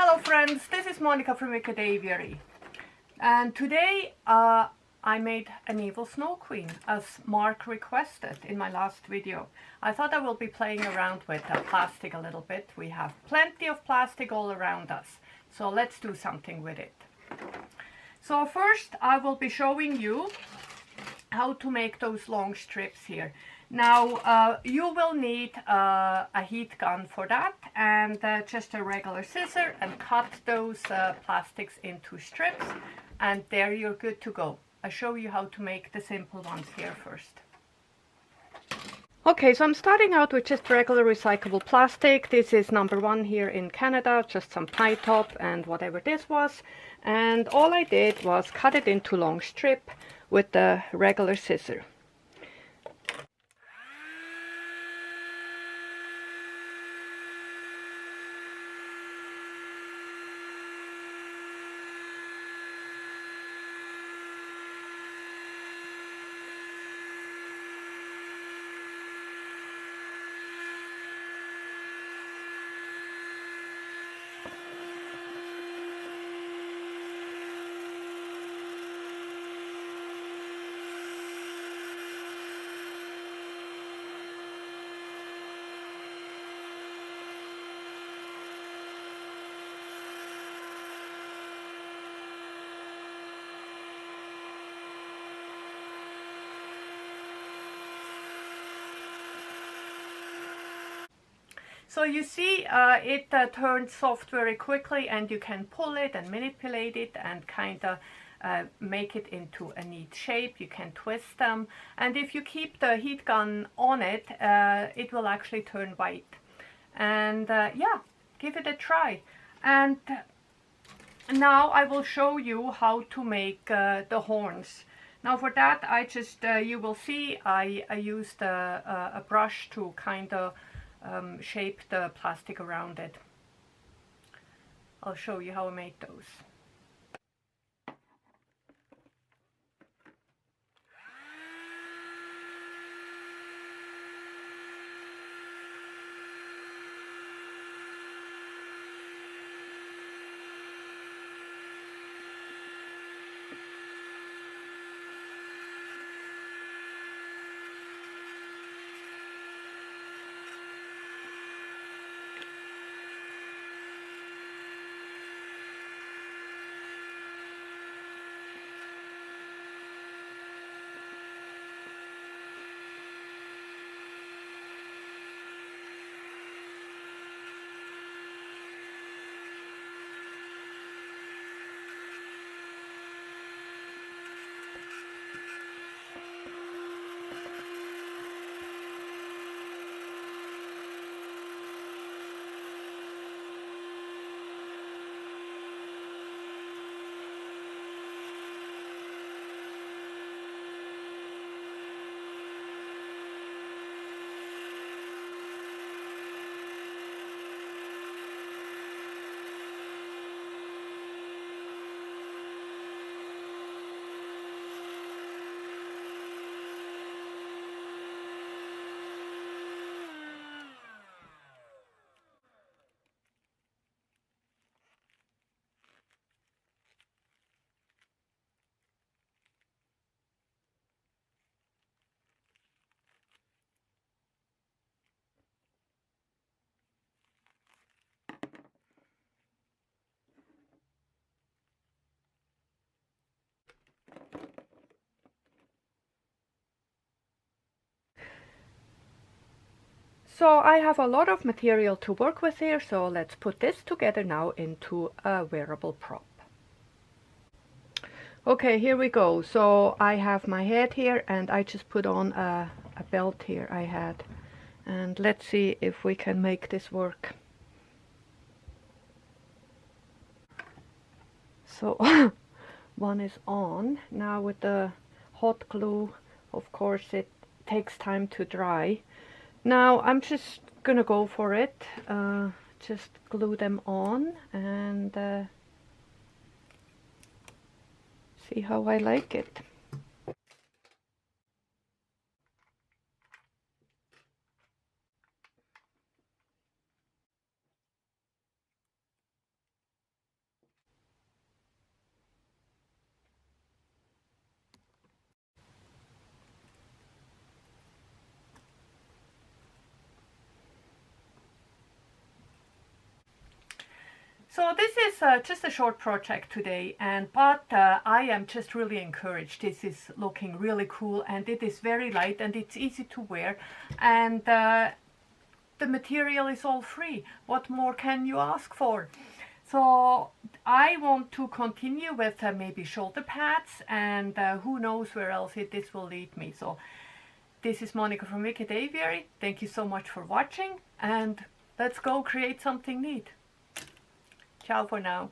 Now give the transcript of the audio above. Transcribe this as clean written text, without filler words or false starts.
Hello friends, this is Monica from Aviary, and today I made an evil snow queen as Mark requested in my last video. I thought I will be playing around with plastic a little bit. We have plenty of plastic all around us, so let's do something with it. So first I will be showing you how to make those long strips here. Now you will need a heat gun for that, and just a regular scissor, and cut those plastics into strips, and there you're good to go. I'll show you how to make the simple ones here first. Okay, so I'm starting out with just regular recyclable plastic. This is number 1 here in Canada, just some pie top and whatever this was. And all I did was cut it into long strip with the regular scissor. So you see it turns soft very quickly, and you can pull it and manipulate it and kind of make it into a neat shape. You can twist them, and if you keep the heat gun on it, it will actually turn white. And yeah, give it a try. And now I will show you how to make the horns. Now for that I just, you will see I used a brush to kind of shape the plastic around it. I'll show you how I made those. So I have a lot of material to work with here, so let's put this together now into a wearable prop. Okay, here we go. So I have my head here, and I just put on a belt here I had. And let's see if we can make this work. So one is on. Now with the hot glue, of course it takes time to dry. Now I'm just gonna go for it, just glue them on and see how I like it. So this is just a short project today, but I am just really encouraged. This is looking really cool, and it is very light and it's easy to wear, and the material is all free. What more can you ask for? So I want to continue with maybe shoulder pads, and who knows where else this will lead me. So this is Monica from Wicked Aviary. Thank you so much for watching, and let's go create something neat. Ciao for now.